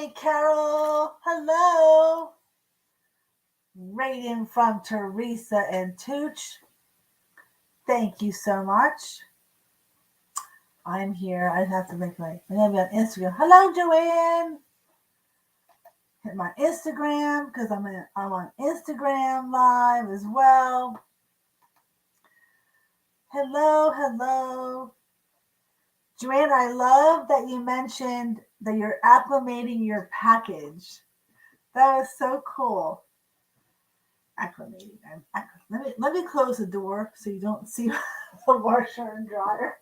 Hey, Carol. Hello. Rating from Teresa and Tooch. Thank you so much. I'm here. I have to make I'm going to be on Instagram. Hello, Joanne. Hit my Instagram because I'm on Instagram live as well. Hello. Joanne, I love that you mentioned that you're acclimating your package. That was so cool. Acclimating. Let me close the door so you don't see the washer and dryer.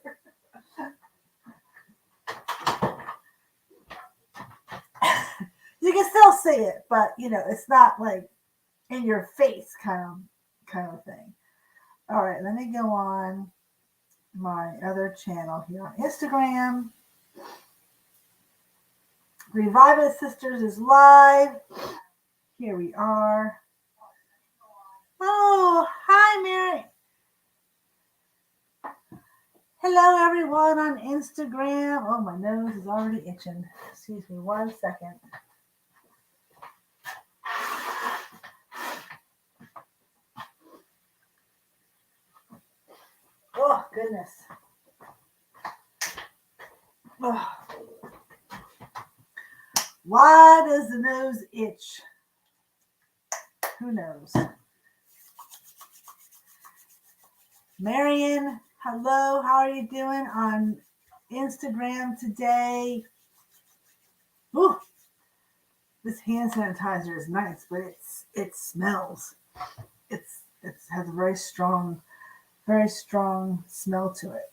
You can still see it, but it's not like in your face kind of thing. All right, let me go on my other channel here on Instagram. Revive It Sisters is live. Here we are. Oh, hi, Mary. Hello, everyone on Instagram. Oh, my nose is already itching. Excuse me 1 second. Oh, goodness. Oh. Why does the nose itch? Who knows? Marion, hello. How are you doing on Instagram today? Ooh, this hand sanitizer is nice, but it smells. It has a very strong smell to it.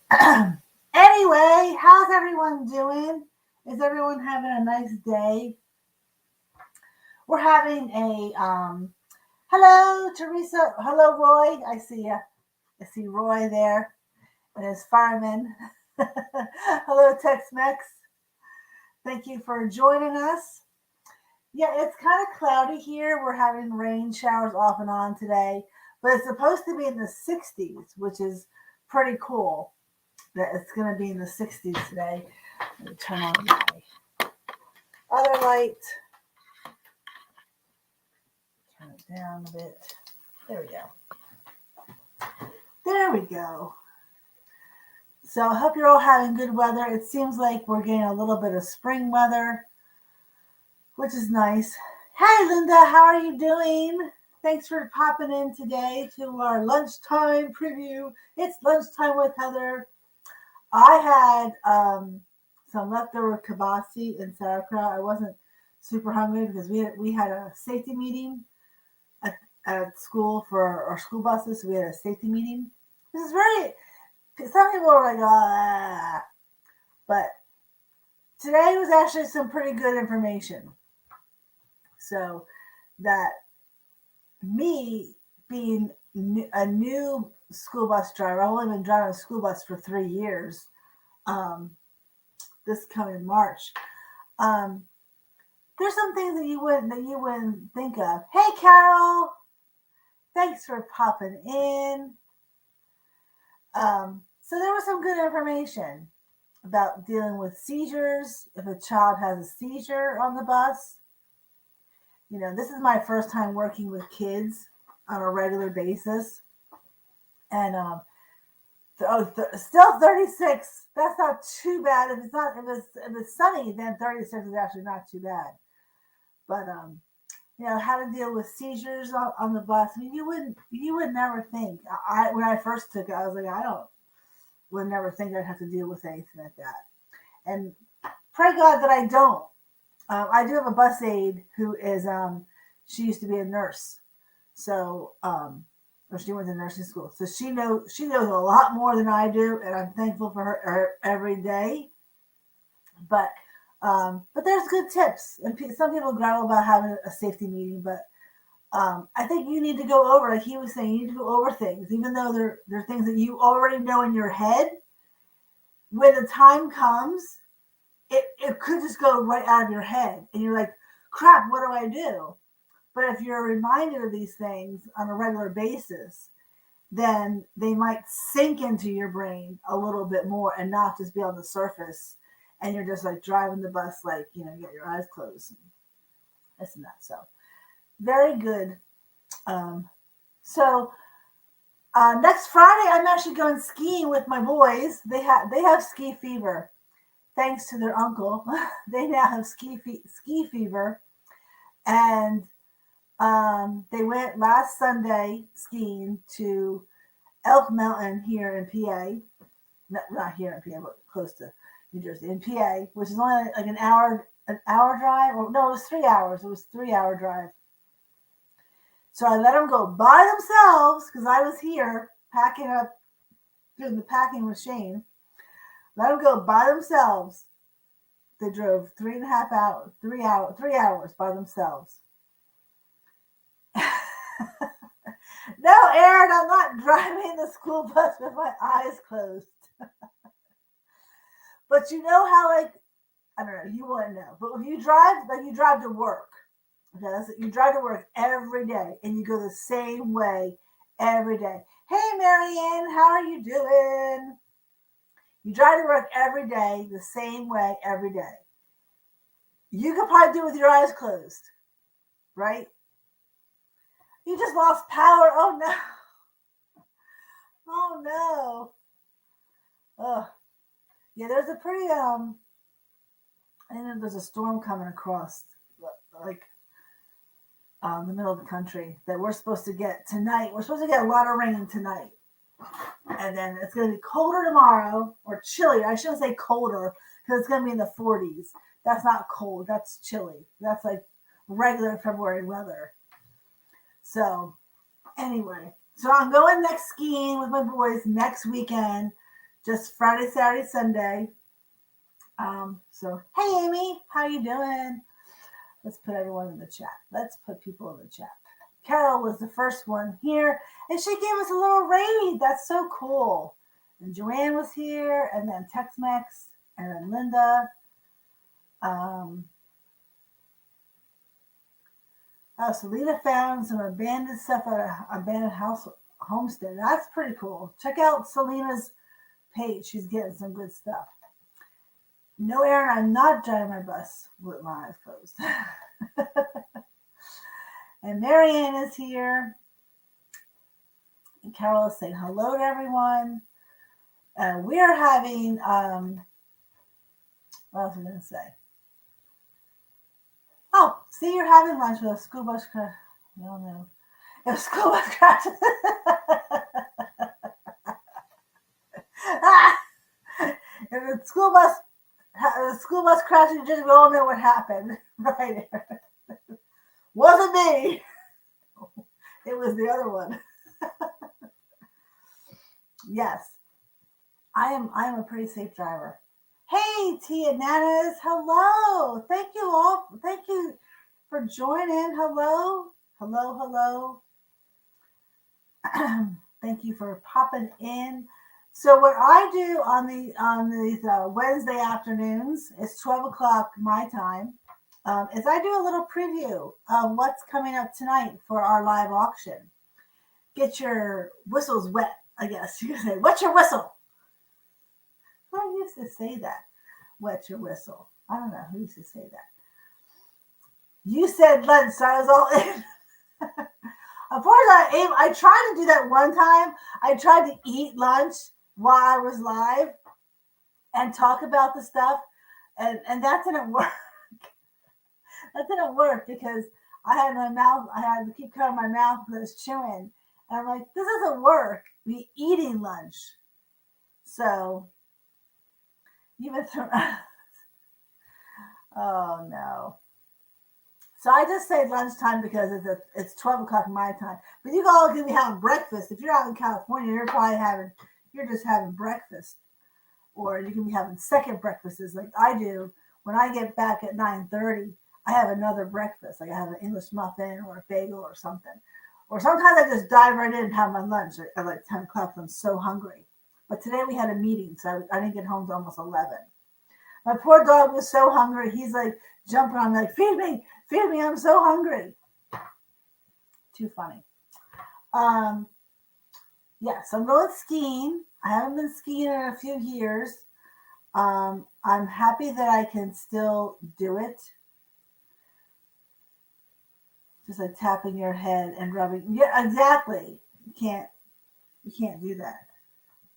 Anyway, how's everyone doing? Is everyone having a nice day? We're having a hello, Teresa. Hello, Roy. I see you. I see Roy there and his fireman. Hello, Tex-Mex. Thank you for joining us. Yeah, it's kind of cloudy here. We're having rain showers off and on today, but it's supposed to be in the 60s, which is pretty cool. That it's going to be in the 60s today. Let me turn on my other light. Turn it down a bit. There we go. There we go. So I hope you're all having good weather. It seems like we're getting a little bit of spring weather, which is nice. Hey, Linda, how are you doing? Thanks for popping in today to our lunchtime preview. It's lunchtime with Heather. I had some leftover kibasi and sauerkraut. I wasn't super hungry because we had a safety meeting at school for our school buses. So we had a safety meeting. This is some people are like, but today was actually some pretty good information. So that me being a new school bus driver, I've only been driving a school bus for 3 years. This coming March, there's some things that you wouldn't think of. Hey, Carol, thanks for popping in. So there was some good information about dealing with seizures. If a child has a seizure on the bus, this is my first time working with kids on a regular basis, and still 36. That's not too bad. If it's sunny, then 36 is actually not too bad. But how to deal with seizures on the bus. I mean, you would never think. When I first took it, I was like, would never think I'd have to deal with anything like that. And pray God that I don't. I do have a bus aide who is she used to be a nurse, so or she went to nursing school, so she knows a lot more than I do, and I'm thankful for her every day. But there's good tips, and some people grumble about having a safety meeting, but I think you need to go over, like he was saying, you need to go over things, even though they're things that you already know in your head. When the time comes, it could just go right out of your head, and you're like, crap, what do I do? But if you're reminded of these things on a regular basis, then they might sink into your brain a little bit more and not just be on the surface and you're just like driving the bus, like, you got your eyes closed, and this and that. So very good. So next Friday, I'm actually going skiing with my boys. They have ski fever, thanks to their uncle. They now have ski fever, and they went last Sunday skiing to Elk Mountain here in PA. Not here in PA, but close to New Jersey, in PA, which is only like an hour drive. Or no, it was 3 hours. It was 3 hour drive. So I let them go by themselves because I was here packing up, doing the packing with Shane. Let them go by themselves. They drove 3.5 hours, 3 hours by themselves. No, Aaron, I'm not driving the school bus with my eyes closed. But you know how, like, I don't know, you wouldn't know. But if you drive, like, you drive to work. Okay, you drive to work every day, and you go the same way every day. Hey, Marianne, how are you doing? You drive to work every day the same way every day. You could probably do it with your eyes closed, right? You just lost power. Oh, no. Oh, no. Ugh. Yeah, there's a pretty, I think there's a storm coming across, like, the middle of the country that we're supposed to get tonight. We're supposed to get a lot of rain tonight. And then it's going to be colder tomorrow, or chilly. I shouldn't say colder because it's going to be in the 40s. That's not cold. That's chilly. That's like regular February weather. So anyway, so I'm going next skiing with my boys next weekend, just Friday, Saturday, Sunday. So hey, Amy, how you doing? Let's put everyone in the chat. Let's put people in the chat. Carol was the first one here, and she gave us a little raid. That's so cool. And Joanne was here, and then Tex-Mex, and then Linda. Selena found some abandoned stuff at an abandoned house homestead. That's pretty cool. Check out Selena's page. She's getting some good stuff. No, Aaron, I'm not driving my bus with my eyes closed. And Marianne is here. And Carol is saying hello to everyone. We are having, what else was I going to say? Oh, see, you're having lunch with a school bus crash. I don't know. If a school bus crash. If the school bus crashes, we all know what happened. Right. Wasn't me. It was the other one. Yes. I am a pretty safe driver. Hey, Tia Nanas. Hello. Thank you all. Thank you for joining. Hello. Hello. Thank you for popping in. So what I do on these Wednesday afternoons, it's 12 o'clock my time, is I do a little preview of what's coming up tonight for our live auction. Get your whistles wet, I guess. You can say, what's your whistle? Who used to say that? Wet your whistle. I don't know who used to say that. You said lunch, so I was all in. Unfortunately, I tried to do that one time. I tried to eat lunch while I was live and talk about the stuff, and that didn't work. That didn't work because I had to keep covering my mouth because I was chewing. And I'm like, this doesn't work. We eating lunch. So even through oh no. So I just say lunchtime because it's 12 o'clock my time. But you all can be having breakfast. If you're out in California, you're just having breakfast. Or you can be having second breakfasts like I do. When I get back at 9:30, I have another breakfast. Like I have an English muffin or a bagel or something. Or sometimes I just dive right in and have my lunch at like 10 o'clock. I'm so hungry. But today we had a meeting, so I didn't get home until almost 11. My poor dog was so hungry. He's like jumping on, like, feed me, I'm so hungry. Too funny. Yes, I'm going skiing. I haven't been skiing in a few years. I'm happy that I can still do it. Just like tapping your head and rubbing. Yeah, exactly. You can't do that.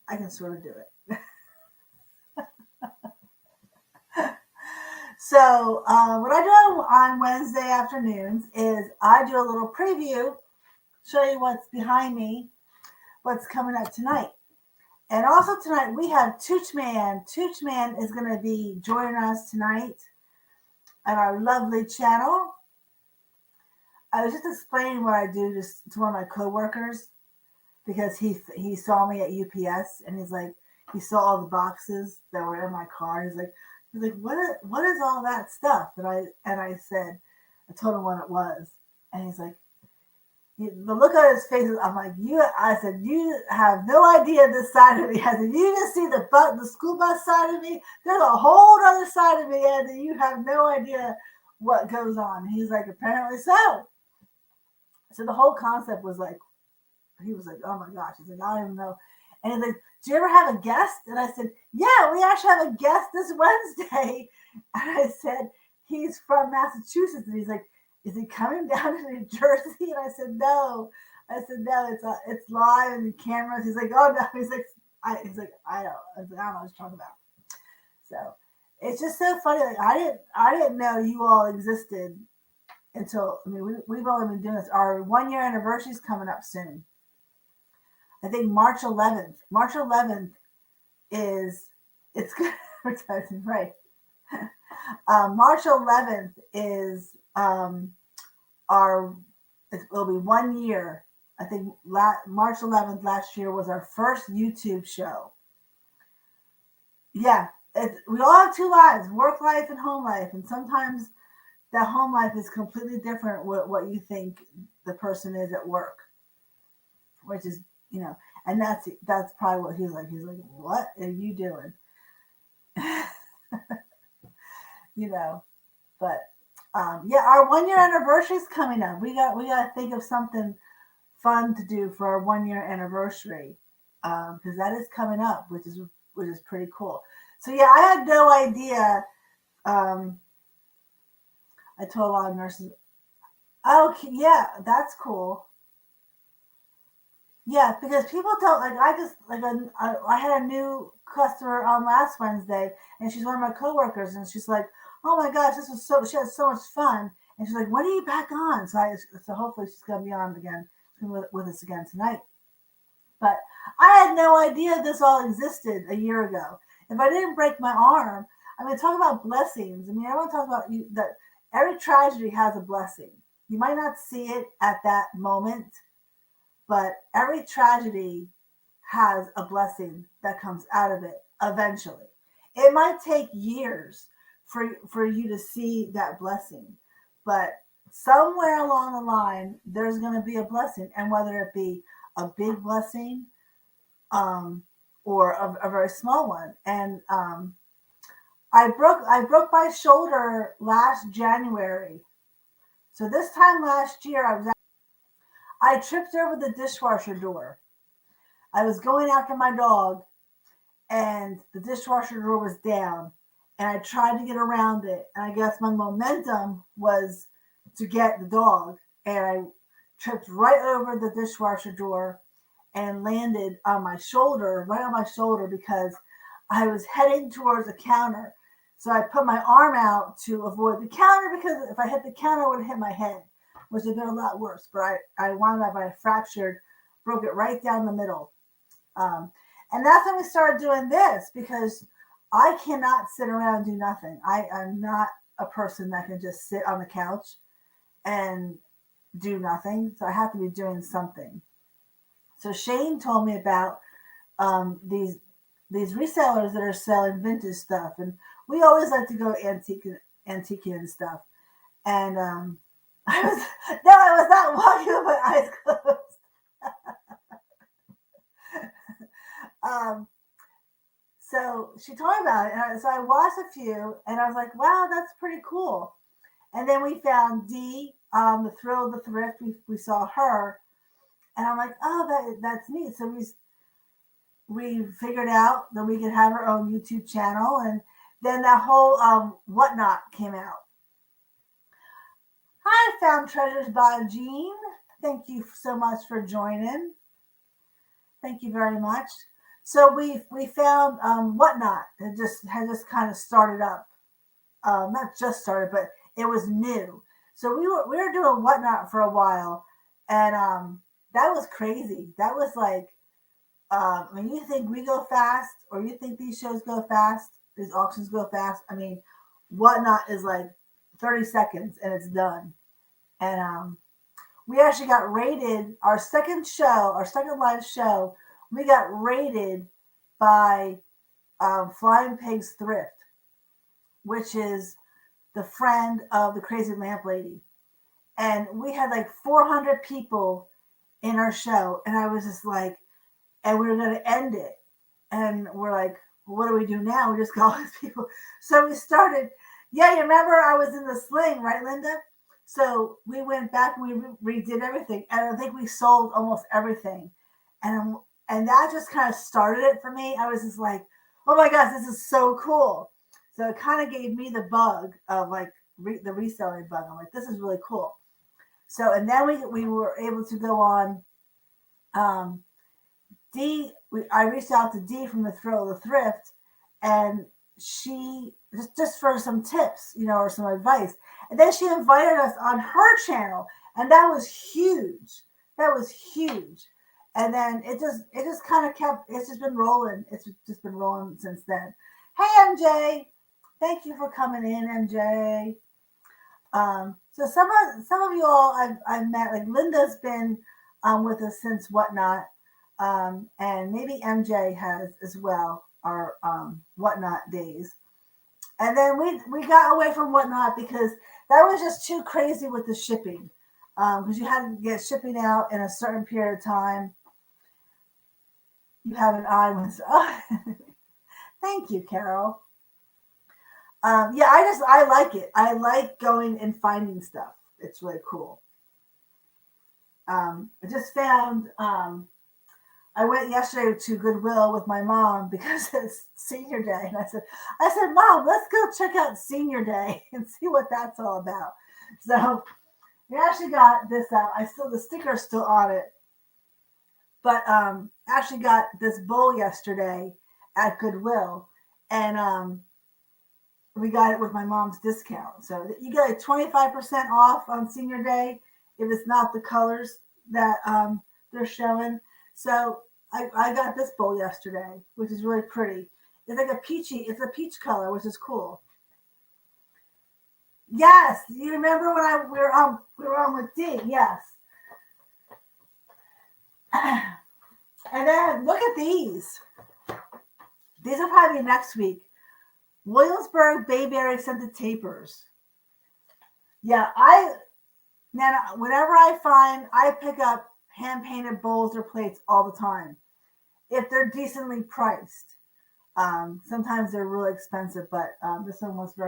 I can sort of do it. So what I do on Wednesday afternoons is I do a little preview, show you what's behind me, what's coming up tonight. And also tonight we have Tooch Man. Tooch Man is going to be joining us tonight on our lovely channel. I was just explaining what I do to one of my coworkers because he saw me at UPS and he's like, he saw all the boxes that were in my car. He's like, what is all that stuff? And I said, I told him what it was, and he's like, the look on his face, I'm like, I said, you have no idea this side of me. I said, you just see the school bus side of me. There's a whole other side of me, and you have no idea what goes on. And he's like, apparently so. So the whole concept was like, he was like, oh my gosh. He's like, I don't even know. And he's like, do you ever have a guest? And I said, yeah, we actually have a guest this Wednesday. And I said, he's from Massachusetts. And he's like, is he coming down to New Jersey? And I said, no. It's live and the cameras. He's like, oh no. He's like, I don't know what he's talking about. So it's just so funny. Like I didn't know you all existed until, I mean, we've only been doing this. Our 1 year anniversary is coming up soon. I think March 11th. March 11th it's good advertising, right? March 11th is it'll be 1 year. I think March 11th last year was our first YouTube show. Yeah, we all have two lives, work life and home life. And sometimes that home life is completely different with what you think the person is at work, which is, and that's probably what he's like. He's like, what are you doing? But yeah, our 1 year anniversary is coming up. We got to think of something fun to do for our 1 year anniversary, because that is coming up, which is pretty cool. So yeah, I had no idea. I told a lot of nurses, oh yeah, that's cool. Yeah, because people don't like. I had a new customer on last Wednesday, and she's one of my coworkers, and she's like, "Oh my gosh, this was so." She had so much fun, and she's like, "When are you back on?" So hopefully she's gonna be on again with us again tonight. But I had no idea this all existed a year ago. If I didn't break my arm, I mean, talk about blessings. I mean, everyone talks about that every tragedy has a blessing. You might not see it at that moment, but every tragedy has a blessing that comes out of it eventually. It might take years for you to see that blessing, but somewhere along the line, there's going to be a blessing. And whether it be a big blessing or a very small one. And I broke my shoulder last January. So this time last year, I tripped over the dishwasher door. I was going after my dog, and the dishwasher door was down, and I tried to get around it. And I guess my momentum was to get the dog, and I tripped right over the dishwasher door and landed on my shoulder, right on my shoulder, because I was heading towards a counter. So I put my arm out to avoid the counter, because if I hit the counter, I would have hit my head, which would have been a lot worse. But I wound up, I broke it right down the middle. And that's when we started doing this, because I cannot sit around and do nothing. I am not a person that can just sit on the couch and do nothing. So I have to be doing something. So Shane told me about these resellers that are selling vintage stuff, and we always like to go antiquing and stuff. And I was not walking with my eyes closed. So she told me about it, and so I watched a few, and I was like, wow, that's pretty cool. And then we found Dee, the Thrill of the Thrift. We saw her, and I'm like, oh, that's neat. So we figured out that we could have our own YouTube channel, and then that whole whatnot came out. Hi, Found Treasures by Jean. Thank you so much for joining. Thank you very much. So we found whatnot. It had just kind of started up. Not just started, but it was new. So we were doing whatnot for a while, and that was crazy. That was like, when you think we go fast, or you think these shows go fast, these auctions go fast. I mean, whatnot is like 30 seconds and it's done. And we actually got rated our second live show. We got rated by Flying Pigs Thrift, which is the friend of the Crazy Lamp Lady. And we had like 400 people in our show. And I was just like, and we were going to end it. And we're like, well, what do we do now? We just got all these people. So we started, yeah, you remember I was in the sling, right, Linda? So we went back and we redid everything. And I think we sold almost everything. And that just kind of started it for me. I was just like, oh my gosh, this is so cool. So it kind of gave me the bug of like the reselling bug. I'm like, this is really cool. So, and then we were able to go on. I reached out to Dee from the Thrill of the Thrift, and she just for some tips, or some advice. And then she invited us on her channel, and that was huge. That was huge. And then it just kind of it's just been rolling. It's just been rolling since then. Hey, MJ. Thank you for coming in, MJ. So some of you all I've met, like Linda's been with us since whatnot, and maybe MJ has as well, our whatnot days. And then we got away from whatnot because that was just too crazy with the shipping, because you had to get shipping out in a certain period of time. You have an eye when thank you, Carol. Yeah, I like it. I like going and finding stuff. It's really cool. I just found, I went yesterday to Goodwill with my mom because it's senior day. And I said, Mom, let's go check out senior day and see what that's all about. So we actually got this out. The sticker's still on it. But actually got this bowl yesterday at Goodwill. And we got it with my mom's discount. So you get like 25% off on senior day if it's not the colors that they're showing. So I got this bowl yesterday, which is really pretty. It's like it's a peach color, which is cool. Yes, you remember when we were on with Dee? Yes. And then look at these. These will probably be next week. Williamsburg Bayberry scented tapers. Yeah, whenever I pick up hand painted bowls or plates all the time. If they're decently priced. Sometimes they're really expensive, but this one was a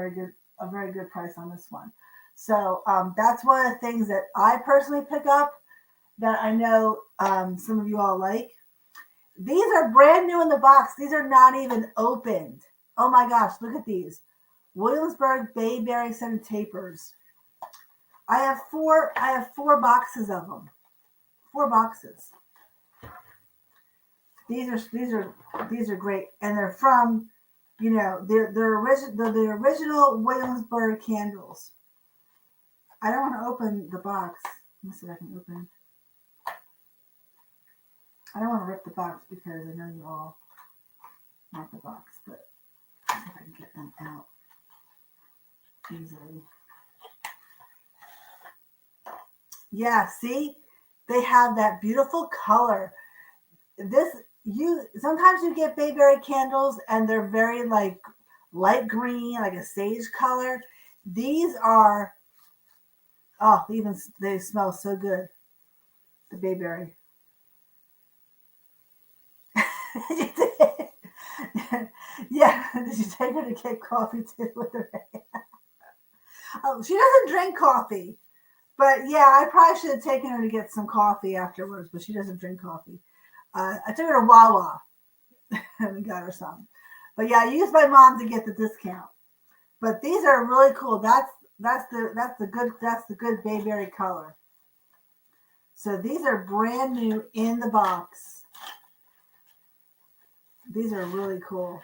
very good price on this one. So that's one of the things that I personally pick up that I know some of you all like. These are brand new in the box. These are not even opened. Oh my gosh, look at these. Williamsburg Bayberry scented tapers. I have four boxes of them. 4 boxes. These are great, and they're from, the original Williamsburg candles. I don't want to open the box. Let me see if I can open. I don't want to rip the box because I know you all want the box, but let's see if I can get them out easily. Yeah, see, they have that beautiful color. Sometimes you get bayberry candles and they're very like light green, like a sage color. These are, they smell so good. The bayberry. Yeah, did you take her to get coffee too with her? Oh, she doesn't drink coffee. But yeah, I probably should have taken her to get some coffee afterwards, but she doesn't drink coffee. I took her to Wawa. and we got her some. But yeah, I used my mom to get the discount. But these are really cool. That's the good bayberry color. So these are brand new in the box. These are really cool.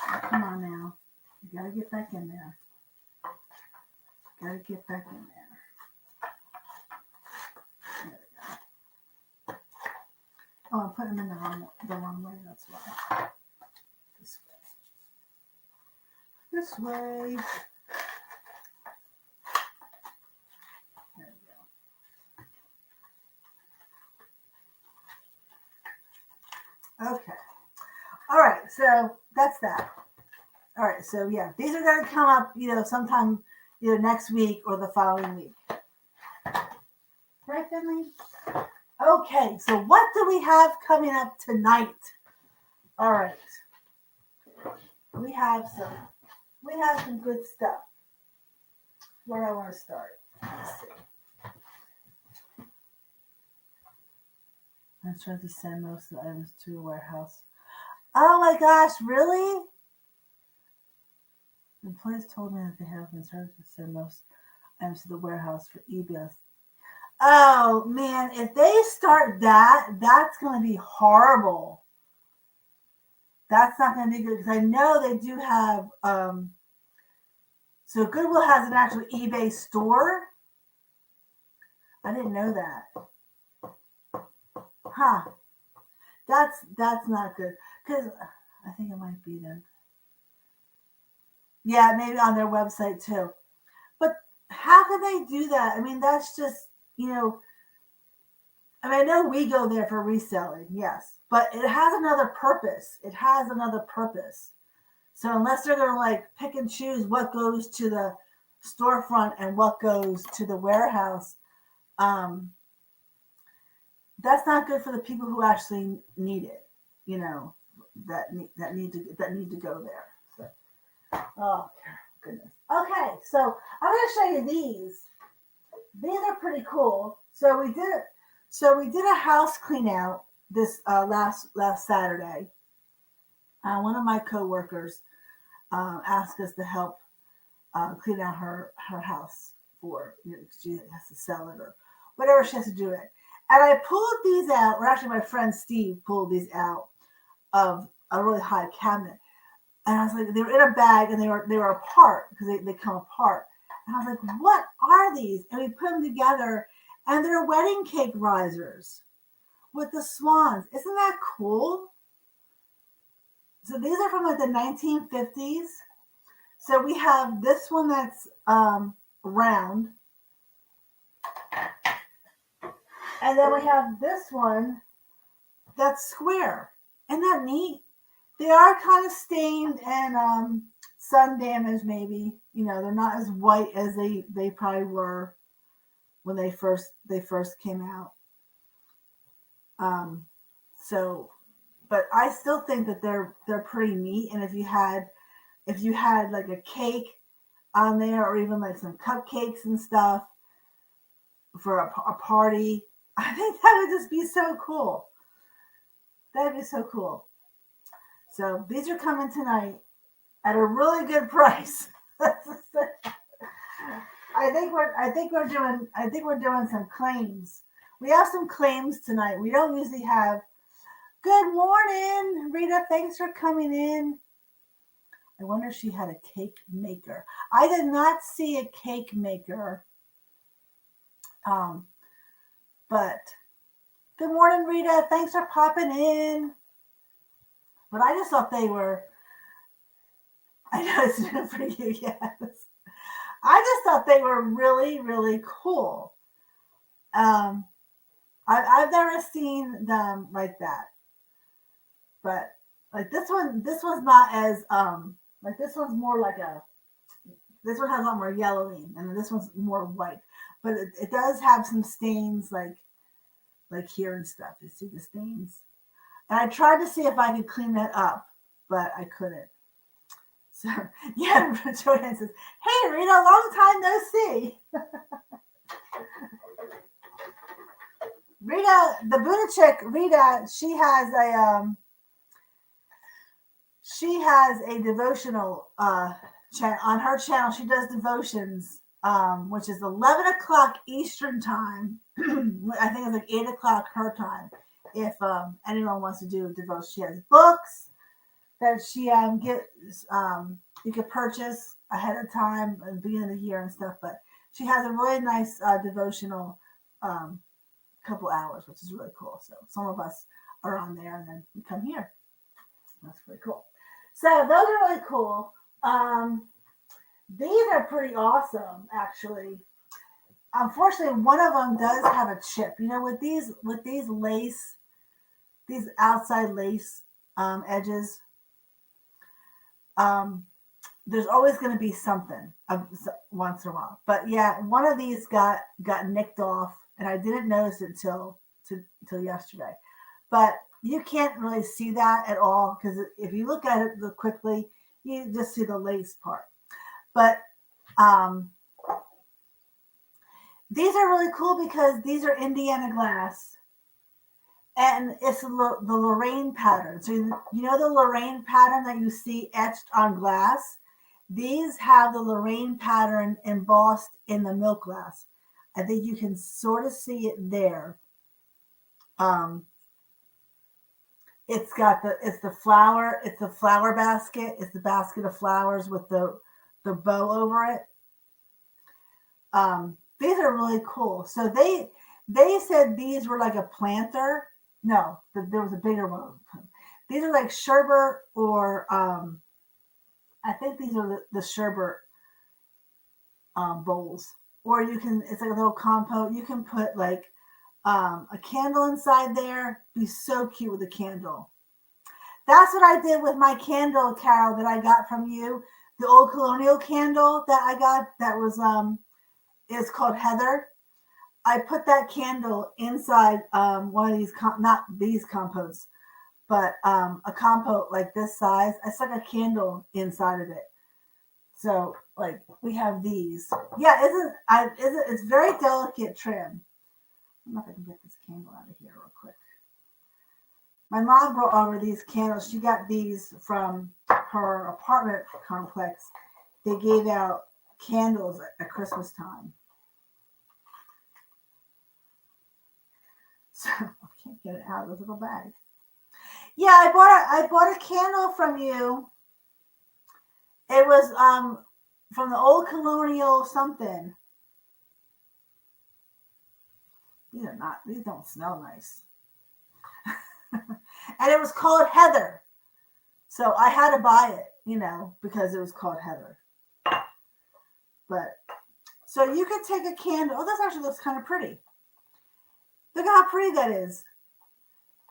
Oh, come on now. You gotta get back in there. Gotta get back in there. There we go. Oh, I'm putting them in the wrong way. That's why. This way. There we go. Okay. All right. So that's that. All right. So yeah, these are going to come up, sometime either next week or the following week. Right, Finley? Okay. So what do we have coming up tonight? All right. We have some good stuff. Where do I want to start? Let's see. I'm trying to send most of the items to a warehouse. Oh my gosh, really? The employees told me that they have been started to send most items to the warehouse for eBay. Oh man, if they start that, that's going to be horrible. That's not going to be good because I know they do have. So Goodwill has an actual eBay store. I didn't know that. Huh. That's not good because I think it might be there. Yeah, maybe on their website too. But how can they do that? I mean, that's just I know we go there for reselling, yes, but it has another purpose. It has another purpose. So unless they're going to like pick and choose what goes to the storefront and what goes to the warehouse, that's not good for the people who actually need it. That need to go there. So, oh goodness. Okay, so I'm going to show you these. These are pretty cool. So we did a house clean out this last Saturday. One of my coworkers asked us to help clean out her house for she has to sell it or whatever she has to do it. And I pulled these out, or actually my friend Steve pulled these out of a really high cabinet. And I was like, they were in a bag and they were apart because they come apart. And I was like, what are these? And we put them together and they're wedding cake risers with the swans. Isn't that cool? So these are from like the 1950s. So we have this one that's round. And then we have this one that's square. Isn't that neat? They are kind of stained and sun damaged maybe. They're not as white as they probably were when they first came out. But I still think that they're pretty neat. And if you had like a cake on there or even like some cupcakes and stuff for a party, I think that would just be so cool. That'd be so cool. So these are coming tonight at a really good price. I think we're doing some claims. We have some claims tonight. We don't usually have. Good morning, Rita. Thanks for coming in. I wonder if she had a cake maker. I did not see a cake maker. But good morning, Rita. Thanks for popping in. But I just thought they were. I know it's new for you, yes. I just thought they were really, really cool. I've never seen them like that. But like this one's not as like this one's more like this one has a lot more yellowing and this one's more white. But it does have some stains like here and stuff. You see the stains? And I tried to see if I could clean that up, but I couldn't. So yeah, Joanne says, "Hey Rita, long time no see." Rita, the Buddha chick, Rita, she has a devotional on her channel. She does devotions, which is 11 o'clock Eastern time. I think it's like 8 o'clock her time. If anyone wants to do a devotion, she has books that she gets you can purchase ahead of time at the beginning of the year and stuff. But she has a really nice devotional couple hours, which is really cool. So some of us are on there, and then we come here. That's pretty cool. So those are really cool. These are pretty awesome, actually. Unfortunately, one of them does have a chip. You know, with these lace, these outside lace edges, there's always going to be something once in a while. But yeah, one of these got nicked off, and I didn't notice it till yesterday. But you can't really see that at all, because if you look at it quickly, you just see the lace part. But these are really cool because these are Indiana glass, and it's the Lorraine pattern. So you know the Lorraine pattern that you see etched on glass? These have the Lorraine pattern embossed in the milk glass. I think you can sort of see it there. It's the flower basket. It's the basket of flowers with the bow over it. These are really cool. So they said these were like a planter. No, there was a bigger one. These are like sherbet, or I think these are the sherbet bowls. Or it's like a little compote. You can put like a candle inside there. Be so cute with a candle. That's what I did with my candle, Carol, that I got from you. The old colonial candle that I got, that was is called Heather. I put that candle inside one of these, not these compotes, but a compote like this size. I stuck a candle inside of it. So like we have these. Yeah, it's very delicate trim. I don't know if I can get this candle out of here real quick. My mom brought over these candles. She got these from her apartment complex. They gave out candles at Christmas time. So I can't get it out of this little bag. Yeah, I bought a candle from you. It was from the old colonial something. These don't smell nice. And it was called Heather. So I had to buy it, because it was called Heather. But so you could take a candle. Oh, this actually looks kind of pretty. Look at how pretty that is.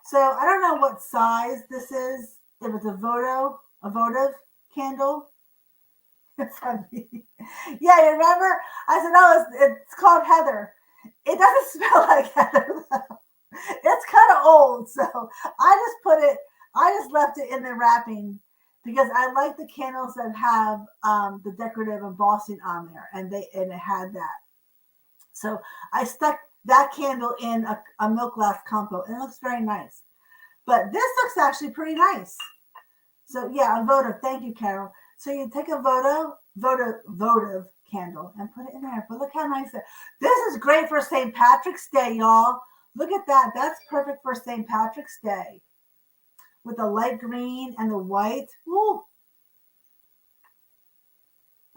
So I don't know what size this is. If it's a votive candle. Yeah, you remember? I said, oh, it's called Heather. It doesn't smell like Heather, though. It's kind of old, so I just left it in the wrapping because I like the candles that have the decorative embossing on there, and it had that. So I stuck that candle in a milk glass compote, and it looks very nice. But this looks actually pretty nice. So yeah, a votive. Thank you, Carol. So you take a votive candle and put it in there. But look how nice it is. This is great for St. Patrick's Day, y'all. Look at that. That's perfect for St. Patrick's Day. With the light green and the white. Woo.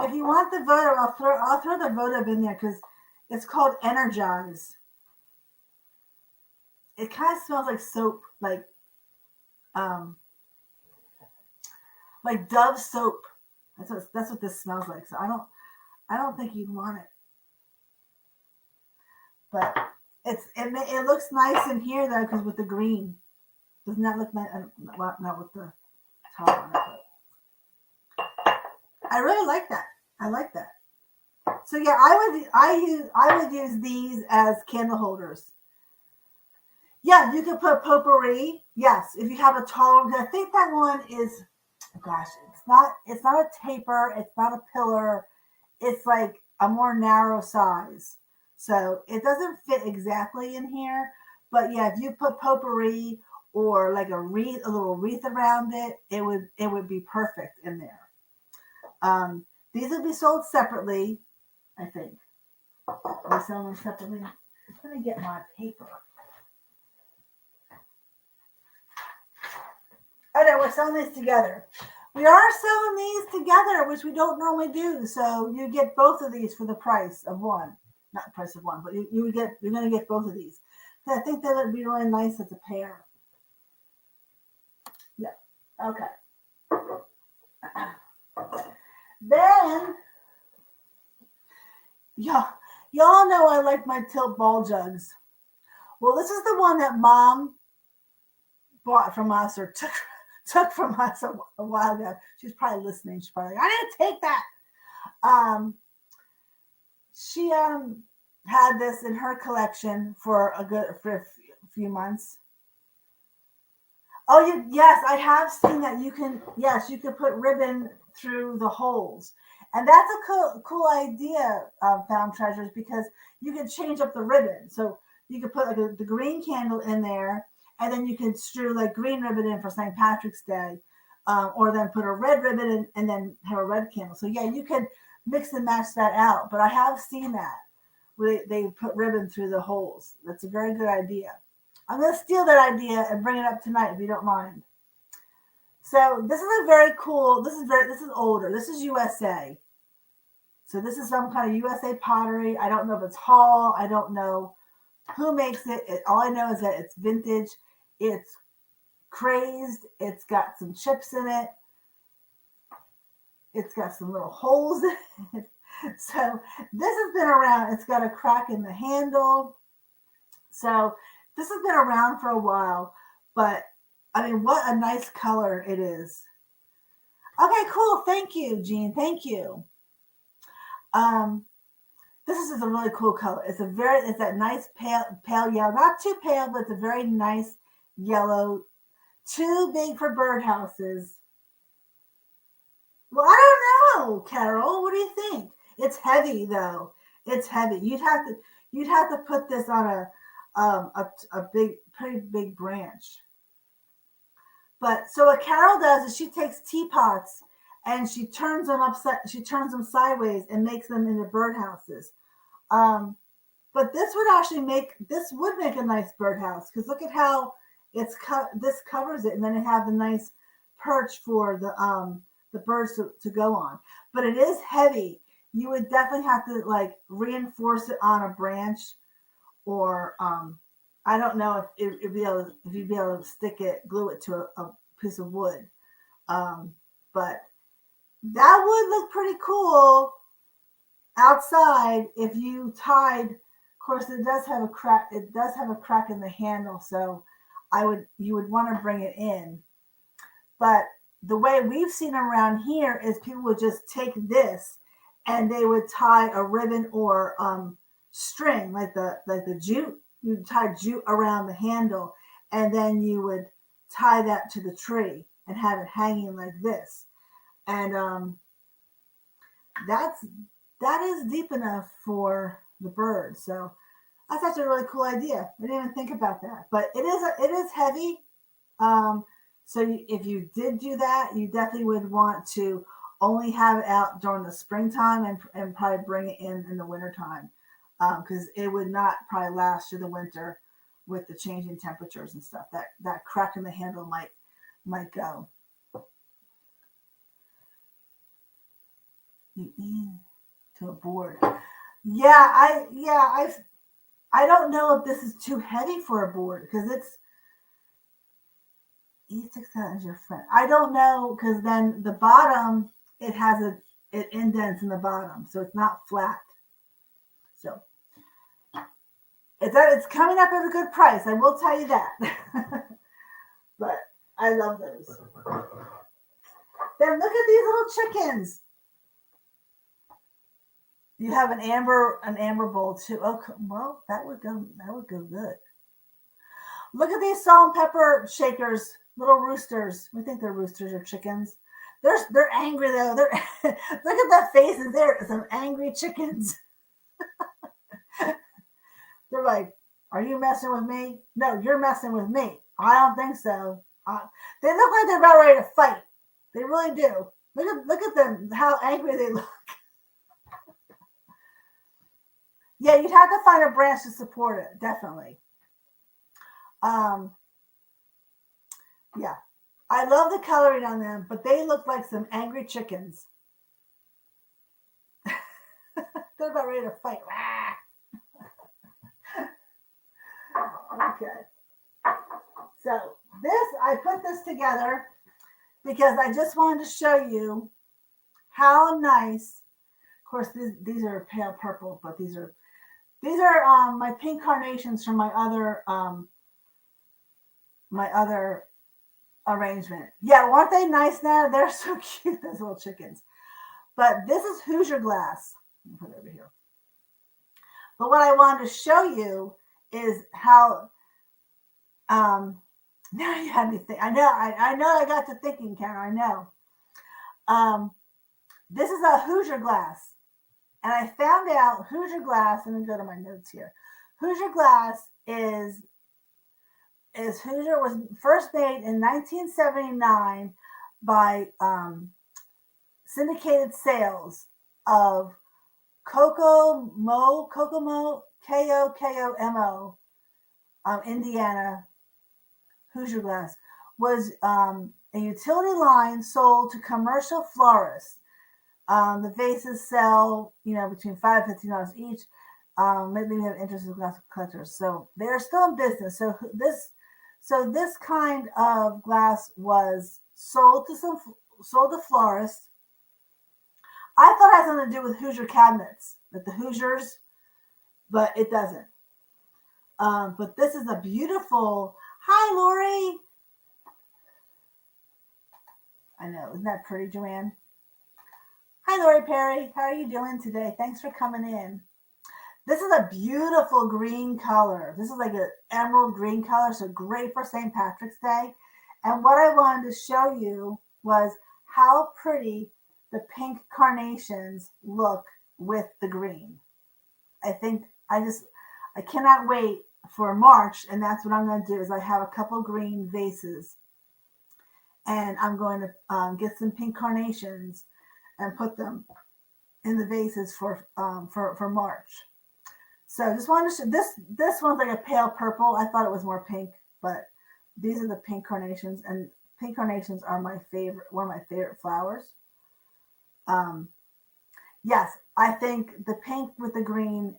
If you want the votive, I'll throw the votive in there because it's called Energize. It kind of smells like soap, like Dove soap. That's what this smells like. So I don't think you'd want it. But it looks nice in here though, because with the green. Doesn't that look nice? Not with the top on it. I really like that. I like that. So yeah, I would use these as candle holders. Yeah, you could put potpourri. Yes, if you have a taller one. I think that one is, gosh, it's not a taper. It's not a pillar. It's like a more narrow size. So it doesn't fit exactly in here, But yeah, if you put potpourri or like a wreath, a little wreath around it, it would be perfect in there. These would be sold separately, I think. They sell them separately. Let me get my paper. Oh no, we're selling these together. We are selling these together, which we don't normally do. So you get both of these for the price of one. Not the price of one, but you're going to get both of these. So I think that would be really nice as a pair. Yeah. Okay. Then, yeah, y'all know I like my tilt ball jugs. Well, this is the one that Mom bought from us or took from us a while ago. She's probably listening. She's probably like, I didn't take that. She had this in her collection for a few months. Oh, yes, I have seen that. You can put ribbon through the holes, and that's a cool idea, Found Treasures, because you can change up the ribbon. So you could put like the green candle in there, and then you can strew like green ribbon in for St. Patrick's Day, or then put a red ribbon in, and then have a red candle. So yeah, you can mix and match that out. But I have seen that where they put ribbon through the holes. That's a very good idea. I'm going to steal that idea and bring it up tonight if you don't mind. So this is a very cool. This is older. This is USA. So this is some kind of USA pottery. I don't know if it's Hall. I don't know who makes it. All I know is that it's vintage. It's crazed. It's got some chips in it. It's got some little holes in it. So this has been around. It's got a crack in the handle. So this has been around for a while, but I mean, what a nice color it is. Okay, cool. Thank you, Jean. Thank you. This is a really cool color. It's that nice pale yellow, not too pale, but it's a very nice yellow. Too big for birdhouses. Well, I don't know, Carol. What do you think? It's heavy though. It's heavy. You'd have to put this on a pretty big branch. But so what Carol does is she takes teapots and she turns them sideways and makes them into birdhouses. But this would make a nice birdhouse because look at how this covers it, and then it have the nice perch for the birds to go on. But it is heavy. You would definitely have to like reinforce it on a branch, or I don't know if you'd be able to glue it to a piece of wood. But that would look pretty cool outside if you tied. Of course, it does have a crack. It does have a crack in the handle, so you would want to bring it in. But the way we've seen them around here is people would just take this and they would tie a ribbon or string like the jute. You'd tie jute around the handle, and then you would tie that to the tree and have it hanging like this. And that is deep enough for the bird. So that's actually a really cool idea. I didn't even think about that, but it is heavy. So if you did do that, you definitely would want to only have it out during the springtime and probably bring it in the wintertime, because it would not probably last through the winter with the changing temperatures and stuff. That crack in the handle might go. To a board. I don't know if this is too heavy for a board because it's E6 is your friend. I don't know because then the bottom it indents in the bottom, so it's not flat. So it's coming up at a good price. I will tell you that. But I love those. Then look at these little chickens. You have an amber bowl too. Oh, well, that would go good. Look at these salt and pepper shakers, little roosters. We think they're roosters or chickens. They're angry though. Look at the faces. They're some angry chickens. They're like, Are you messing with me? No, you're messing with me. I don't think so. They look like they're about ready to fight. They really do. Look at them, how angry they look. Yeah, you'd have to find a branch to support it, definitely. Yeah. I love the coloring on them, but they look like some angry chickens. They're about ready to fight. Okay. So I put this together because I just wanted to show you how nice. Of course, these are pale purple, but these are my pink carnations from my other arrangement. Yeah, weren't they nice now? They're so cute, those little chickens. But this is Hoosier glass. Let me put it over here. But what I wanted to show you is how now you had me think. I know I got to thinking, Karen, I know. This is a Hoosier glass. And I found out Hoosier glass, let me go to my notes here. Hoosier glass is Hoosier was first made in 1979 by syndicated sales of Kokomo, Kokomo, Indiana. Hoosier glass was a utility line sold to commercial florists. The vases sell, between $5 and $15 each. Maybe we have interest in glass collectors, so they're still in business. So this kind of glass was sold to florists. I thought it had something to do with Hoosier cabinets, like the Hoosiers, but it doesn't. But this is a beautiful. Hi, Lori. I know, isn't that pretty, Joanne? Hi, Lori Perry. How are you doing today? Thanks for coming in. This is a beautiful green color. This is like an emerald green color, so great for St. Patrick's Day. And what I wanted to show you was how pretty the pink carnations look with the green. I think I cannot wait for March, and that's what I'm going to do is I have a couple green vases, and I'm going to get some pink carnations and put them in the vases for March. So I just wanted to show this one's like a pale purple. I thought it was more pink, but these are the pink carnations, and pink carnations are one of my favorite flowers. Yes, I think the pink with the green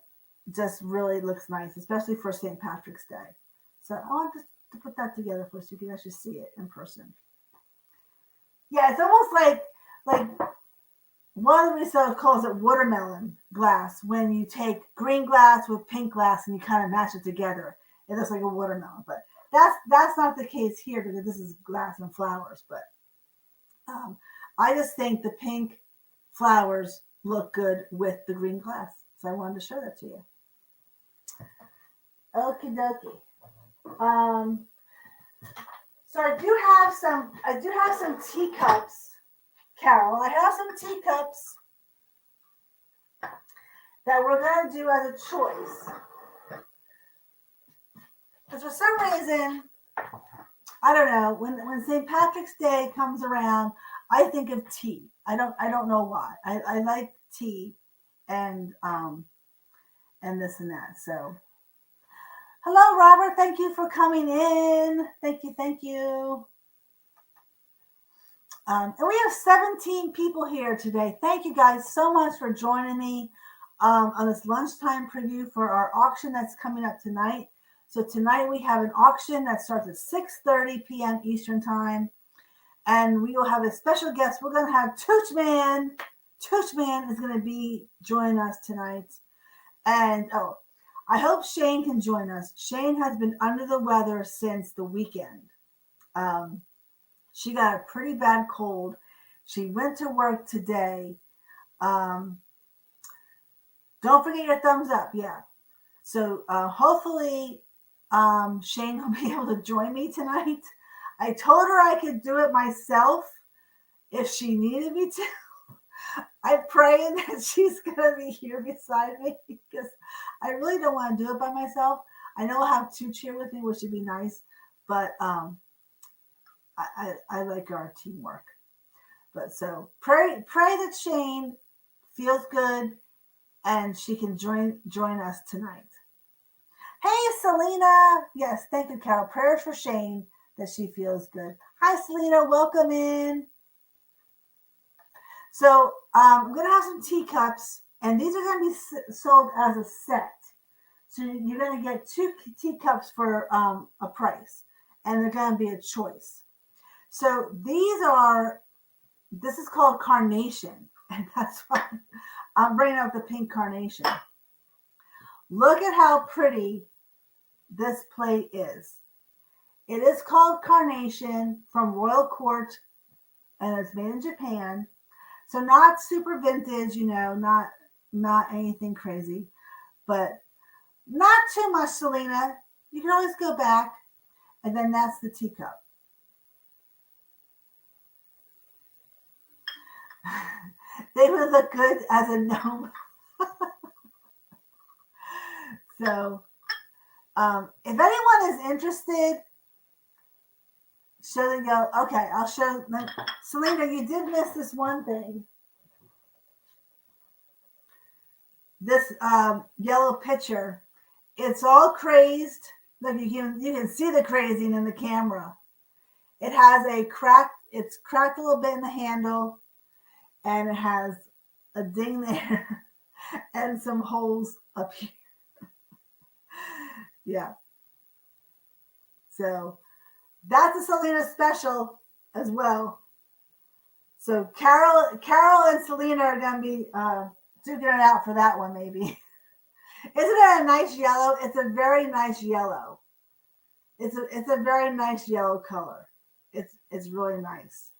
just really looks nice, especially for St. Patrick's Day. So I wanted to put that together for so you can actually see it in person. Yeah, it's almost like one of the researchers calls it watermelon glass when you take green glass with pink glass and you kind of mash it together. It looks like a watermelon, but that's not the case here because this is glass and flowers. But I just think the pink flowers look good with the green glass. So I wanted to show that to you. Okie dokie. So I do have some teacups. Carol, I have some teacups that we're going to do as a choice. Because for some reason, I don't know, when St. Patrick's Day comes around, I think of tea. I don't know why. I like tea and this and that. So hello, Robert. Thank you for coming in. Thank you. And we have 17 people here today. Thank you guys so much for joining me on this lunchtime preview for our auction that's coming up tonight. So tonight we have an auction that starts at 6:30 p.m. Eastern Time. And we will have a special guest. We're going to have Tooch Man. Tooch Man is going to be joining us tonight. And, I hope Shane can join us. Shane has been under the weather since the weekend. She got a pretty bad cold. She went to work today. Don't forget your thumbs up. Yeah. So hopefully Shane will be able to join me tonight. I told her I could do it myself if she needed me to. I'm praying that she's going to be here beside me because I really don't want to do it by myself. I know I'll have Tooch here with me, which would be nice, but I like our teamwork. But so pray that Shane feels good and she can join us tonight. Hey, Selena. Yes, thank you, Carol. Prayers for Shane that she feels good. Hi, Selena. Welcome in. So I'm going to have some teacups, and these are going to be sold as a set. So you're going to get 2 teacups for a price, and they're going to be a choice. So this is called carnation, and that's why I'm bringing out the pink carnation. Look at how pretty this plate is. It is called carnation from Royal Court, and it's made in Japan. So not super vintage, not anything crazy, but not too much, Selena. You can always go back, and then that's the teacup. They would look good as a gnome. So, if anyone is interested, show them go. Okay, I'll show them. Selena, you did miss this one thing. This yellow pitcher, it's all crazed. Look, you can see the crazing in the camera. It has a crack. It's cracked a little bit in the handle, and it has a ding there and some holes up here. Yeah. So that's a Selena special as well. So Carol and Selena are going to be duking it out for that one, maybe. Isn't it a nice yellow? It's a very nice yellow. It's a very nice yellow color. It's really nice.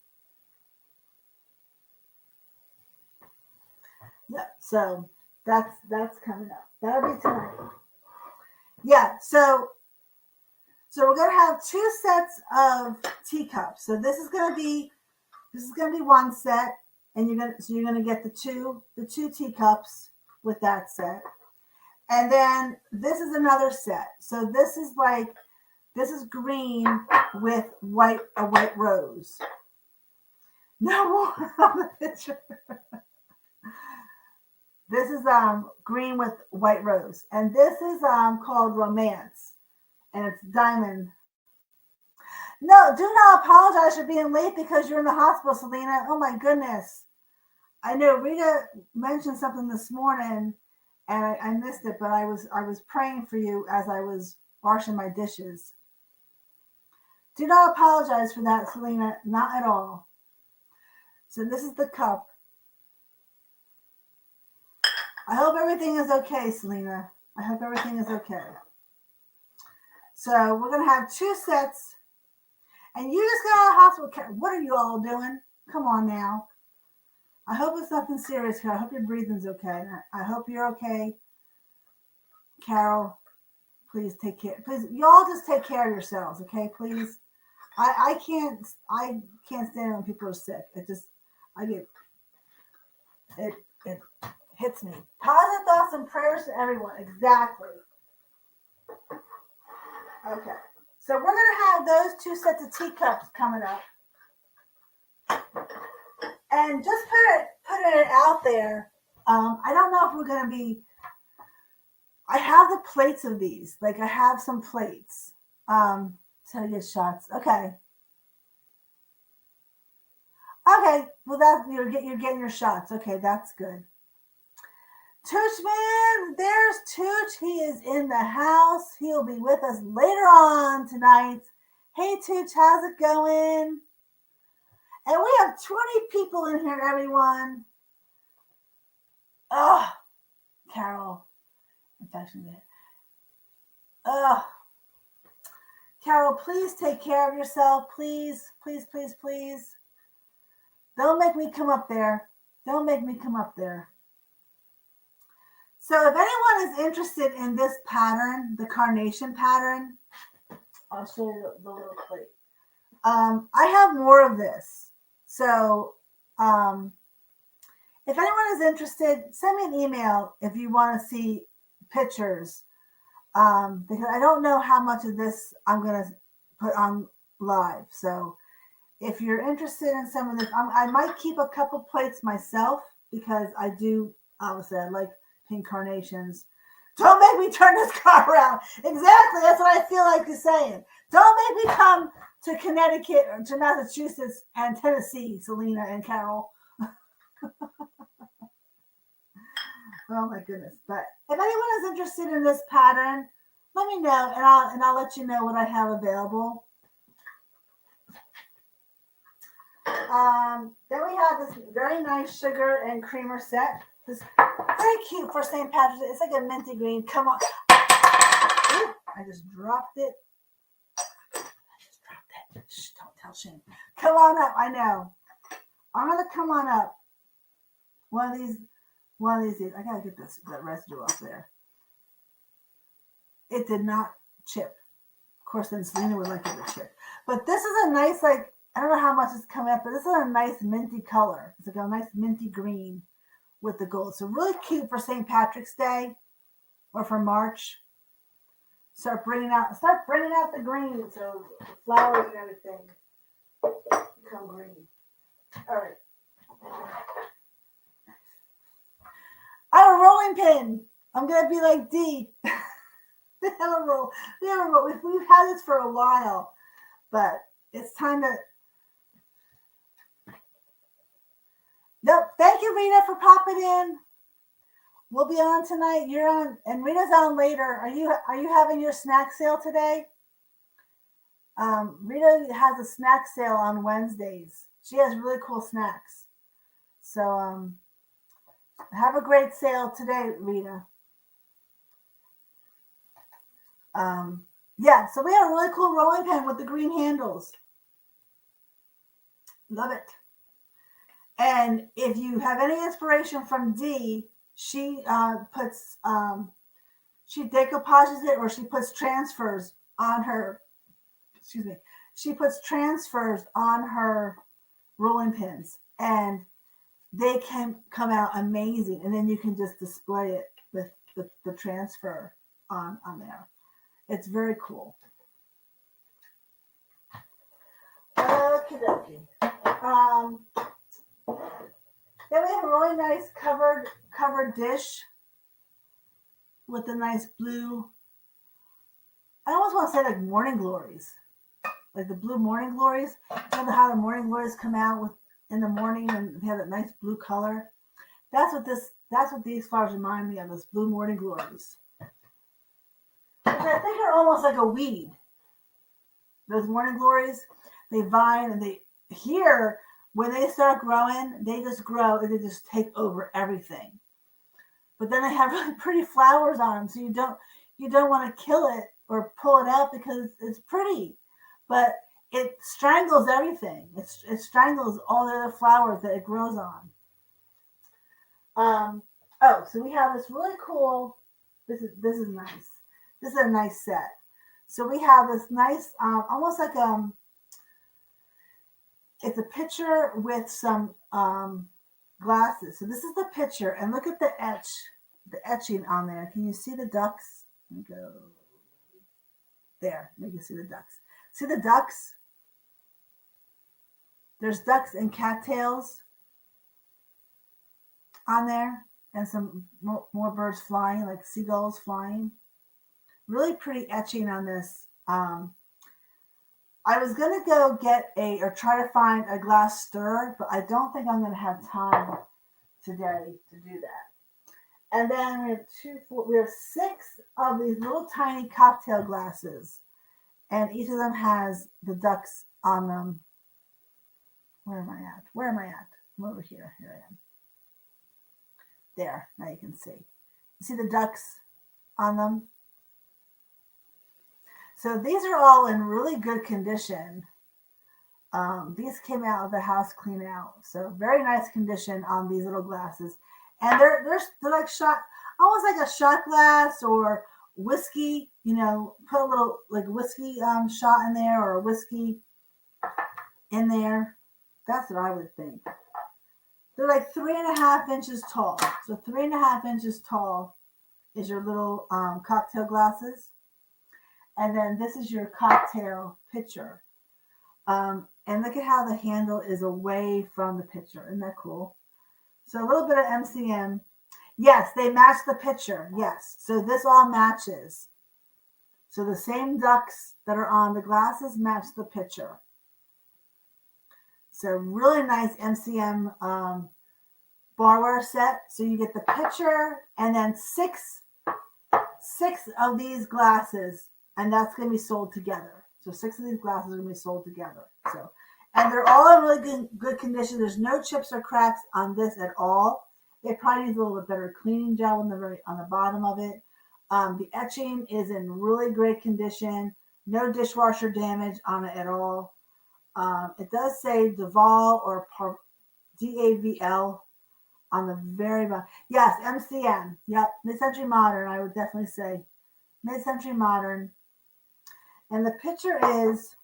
Yeah. So that's coming up. That'll be tonight. Yeah. So we're gonna have 2 sets of teacups. So this is gonna be one set, and you're gonna get the two teacups with that set, and then this is another set. So this is green with a white rose. No more on the picture. This is green with white rose, and this is called Romance, and it's diamond. No, do not apologize for being late because you're in the hospital, Selena. Oh my goodness. I know Rita mentioned something this morning and I missed it, but I was praying for you as I was washing my dishes. Do not apologize for that, Selena. Not at all. So this is the cup. I hope everything is okay, Selena. I hope everything is okay. So we're going to have 2 sets. And you just got out of hospital. What are you all doing? Come on now. I hope it's nothing serious, Carol. I hope your breathing's okay. I hope you're okay. Carol, please take care. Please, y'all just take care of yourselves, okay? Please. I can't stand when people are sick. It hits me. Positive thoughts and prayers to everyone. Exactly. Okay. So we're going to have those 2 sets of teacups coming up. And just putting it out there, I don't know if we're going to be, I have the plates of these. Like I have some plates. So get shots. Okay. Okay. Well, you're getting your shots. Okay. That's good. Tooch Man, there's Tooch. He is in the house. He'll be with us later on tonight. Hey, Tooch, how's it going? And we have 20 people in here, everyone. Oh, Carol. Infection. Oh, Carol, please take care of yourself. Please, please, please, please. Don't make me come up there. Don't make me come up there. So if anyone is interested in this pattern, the carnation pattern, I'll show you the little plate. I have more of this. So if anyone is interested, send me an email if you want to see pictures because I don't know how much of this I'm going to put on live. So if you're interested in some of this, I might keep a couple plates myself because I do, obviously, I like pink carnations. Don't make me turn this car around. Exactly. That's what I feel like you're saying. Don't make me come to Connecticut or to Massachusetts and Tennessee, Selena and Carol. Oh my goodness. But if anyone is interested in this pattern, let me know and I'll let you know what I have available. Then we have this very nice sugar and creamer set. This very cute for St. Patrick's Day. It's like a minty green. Come on. Ooh, I just dropped it. Shh, don't tell Shane. Come on up. I know. I'm gonna come on up. One of these. I gotta get that residue off there. It did not chip. Of course, then Selena would like it to chip. But this is a nice, like, I don't know how much it's coming up, but this is a nice minty color. It's like a nice minty green with the gold. So really cute for St. Patrick's Day or for March. Start bringing out the green, so the flowers and everything become green. All right. I have a rolling pin. I'm gonna be like D. We have a roll. We've had this for a while, but it's time to. Nope. Thank you, Rita, for popping in. We'll be on tonight. You're on, and Rita's on later. Are you having your snack sale today? Rita has a snack sale on Wednesdays. She has really cool snacks. So have a great sale today, Rita. Yeah, so we have a really cool rolling pin with the green handles. Love it. And if you have any inspiration from Dee, she puts she decoupages it, or she puts transfers on her. Excuse me. She puts transfers on her rolling pins, and they can come out amazing. And then you can just display it with the transfer on there. It's very cool. Okie dokie. Then we have a really nice covered dish with a nice blue. I almost want to say like morning glories, like the blue morning glories. You know how the morning glories come out with in the morning and they have that nice blue color. That's what these flowers remind me of. Those blue morning glories, which I think are almost like a weed. Those morning glories, they vine and when they start growing, they just grow and they just take over everything. But then they have really pretty flowers on them, so you don't want to kill it or pull it out because it's pretty. But it strangles everything. It strangles all the other flowers that it grows on. So we have this really cool. This is nice. This is a nice set. So we have this nice, almost like it's a picture with some glasses. So this is the picture, and look at the etching on there. Can you see the ducks? Let me go there. You can see the ducks. See the ducks? There's ducks and cattails on there, and some more birds flying, like seagulls flying. Really pretty etching on this. I was going to go try to find a glass stirrer, but I don't think I'm going to have time today to do that. And then we have 6 of these little tiny cocktail glasses, and each of them has the ducks on them. Where am I at? I'm over here. Here I am. There, now you can see. You see the ducks on them? So these are all in really good condition. These came out of the house clean out. So very nice condition on these little glasses. And they're like shot, almost like a shot glass or whiskey, put a little like whiskey shot in there or a whiskey in there. That's what I would think. They're like 3.5 inches tall. So 3.5 inches tall. is your little cocktail glasses. And then this is your cocktail pitcher. And look at how the handle is away from the pitcher. Isn't that cool? So a little bit of MCM. Yes, they match the pitcher. Yes. So this all matches. So the same ducks that are on the glasses match the pitcher. So really nice MCM barware set. So you get the pitcher and then six of these glasses, and that's going to be sold together. So 6 of these glasses are going to be sold together. So, and they're all in really good condition. There's no chips or cracks on this at all. It probably needs a little bit better cleaning gel on the bottom of it. The etching is in really great condition. No dishwasher damage on it at all. It does say Duval or DAVL on the very bottom. Yes, MCM. Yep, mid-century modern. I would definitely say mid-century modern. And the picture is.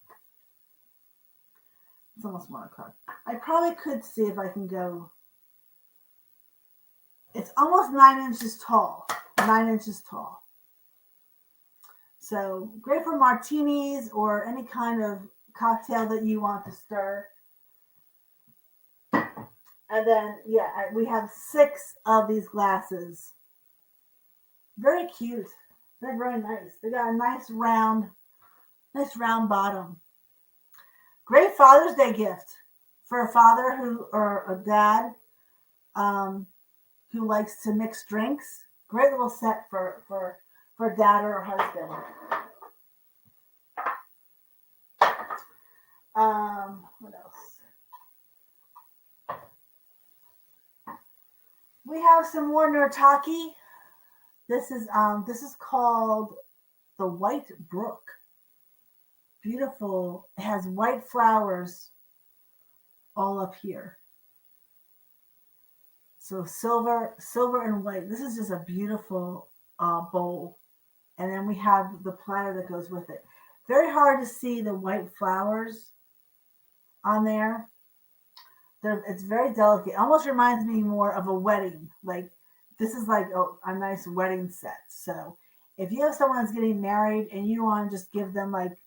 It's almost 1 o'clock. I probably could see if I can go. It's almost 9 inches tall. 9 inches tall. So great for martinis or any kind of cocktail that you want to stir. And then, yeah, we have 6 of these glasses. Very cute. They're very nice. They got a nice round bottom. Great Father's Day gift for a father or a dad who likes to mix drinks. Great little set for dad or husband. What else? We have some more Nurtaki. This is called the White Brook. Beautiful. It has white flowers all up here. So silver and white. This is just a beautiful bowl. And then we have the platter that goes with it. Very hard to see the white flowers on there. It's very delicate. It almost reminds me more of a wedding. Like this is like a nice wedding set. So if you have someone that's getting married and you want to just give them like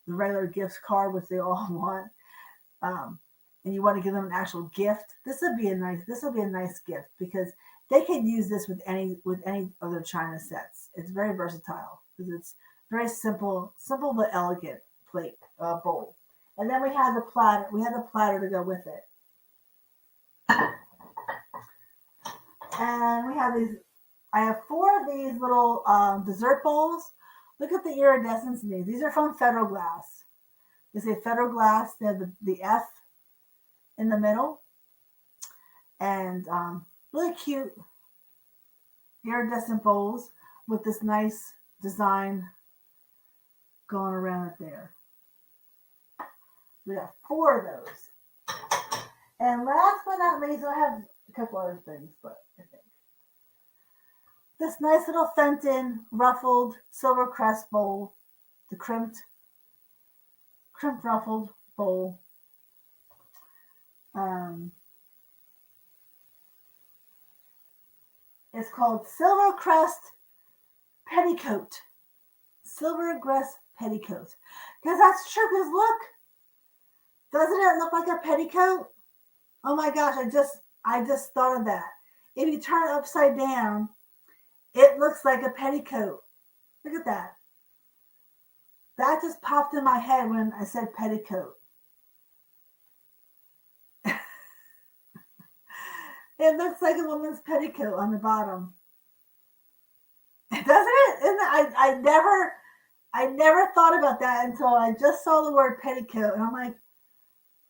the regular gift card, which they all want, and you want to give them an actual gift, this will be a nice gift because they can use this with any other china sets. It's very versatile because it's very simple but elegant plate bowl. And then we have the platter. We have the platter to go with it. And we have these. I have 4 of these little dessert bowls. Look at the iridescence in these. These are from Federal Glass. They say Federal Glass. They have the F in the middle. And really cute iridescent bowls with this nice design going around it there. We got 4 of those. And last but not least, I have a couple other things, but I think this nice little Fenton ruffled silver crest bowl, the crimped ruffled bowl. It's called Silver Crest Petticoat. Silver Crest Petticoat. Because that's true, because look. Doesn't it look like a petticoat? Oh my gosh, I just thought of that. If you turn it upside down, it looks like a petticoat. Look at that. That just popped in my head when I said petticoat. It looks like a woman's petticoat on the bottom. Doesn't it? Isn't it? I never thought about that until I just saw the word petticoat. And I'm like,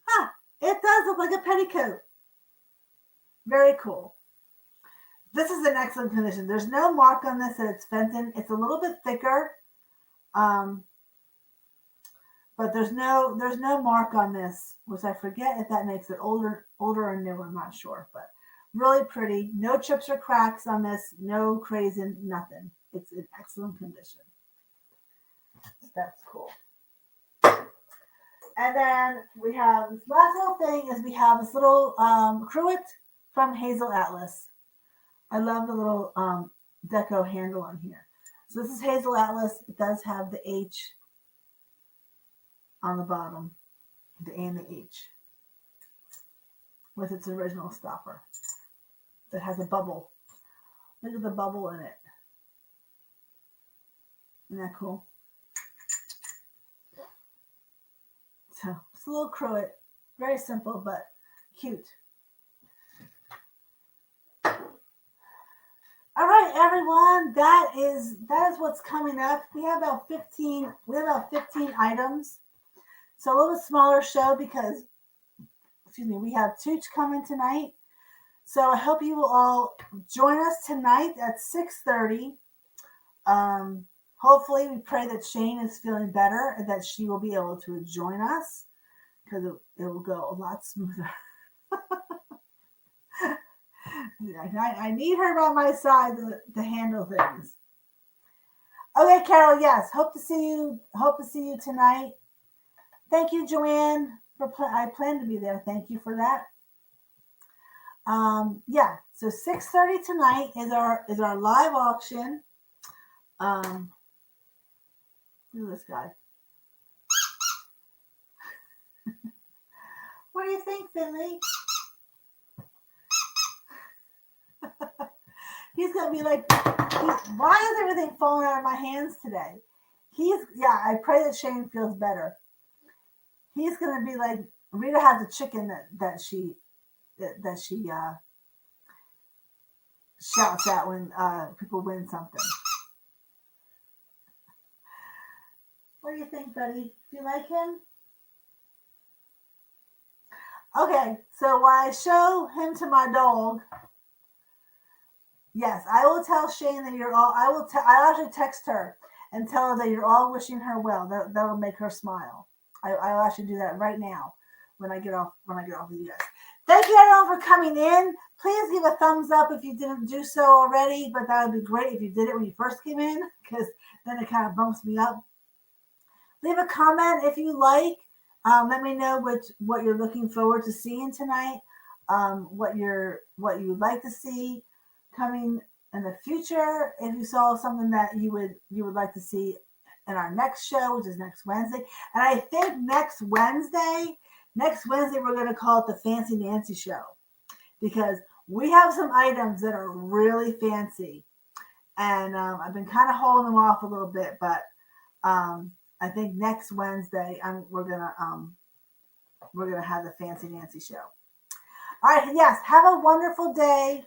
huh, it does look like a petticoat. Very cool. This is in excellent condition. There's no mark on this that it's Fenton. It's a little bit thicker. But there's no mark on this, which I forget if that makes it older or new. I'm not sure, but really pretty. No chips or cracks on this. No crazy, nothing. It's in excellent condition. That's cool. And then we have this last little thing is we have this little cruet from Hazel Atlas. I love the little deco handle on here. So this is Hazel Atlas. It does have the H on the bottom, the A and the H, with its original stopper that has a bubble. Look at the bubble in it. Isn't that cool? So it's a little cruet. Very simple, but cute. All right, everyone. That is what's coming up. We have about 15 items. So a little smaller show because, we have Tooch coming tonight. So I hope you will all join us tonight at 6:30. Hopefully, we pray that Shane is feeling better and that she will be able to join us because it will go a lot smoother. I need her by my side to handle things. Okay, Carol. Yes, hope to see you tonight. Thank you, Joanne. I plan to be there. Thank you for that. Yeah. So 6:30 tonight is our live auction. Look at this guy. What do you think, Finley? He's gonna be like, why is everything falling out of my hands today? I pray that Shane feels better. He's gonna be like, Rita has a chicken that she shouts at when people win something. What do you think, buddy? Do you like him? Okay, so while I show him to my dog, yes, I will tell Shane that you're all. I'll actually text her and tell her that you're all wishing her well. That'll make her smile. I'll actually do that right now when I get off with you guys. Thank you everyone for coming in. Please give a thumbs up if you didn't do so already, but that would be great if you did it when you first came in, because then it kind of bumps me up. Leave a comment if you like. Let me know what you're looking forward to seeing tonight. What you'd like to see coming in the future. If you saw something that you would like to see in our next show, which is next Wednesday. And I think next Wednesday we're going to call it the Fancy Nancy Show, because we have some items that are really fancy, and I've been kind of holding them off a little bit, but I think next Wednesday we're gonna have the Fancy Nancy Show. All right, yes, have a wonderful day.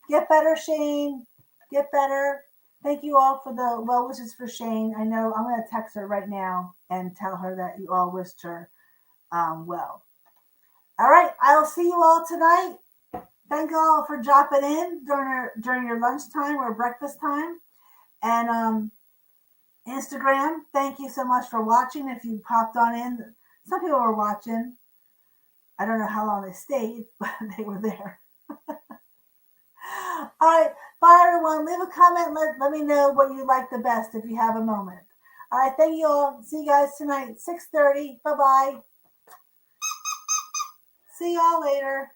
Get better, Shane. Get better. Thank you all for the well wishes for Shane. I know I'm going to text her right now and tell her that you all wished her well. All right, I'll see you all tonight. Thank you all for dropping in during your lunchtime or breakfast time. And Instagram, thank you so much for watching. If you popped on in, some people were watching. I don't know how long they stayed, but they were there. All right, bye everyone. Leave a comment. Let me know what you like the best if you have a moment. All right, thank you all. See you guys tonight, 6:30. Bye-bye. See y'all later.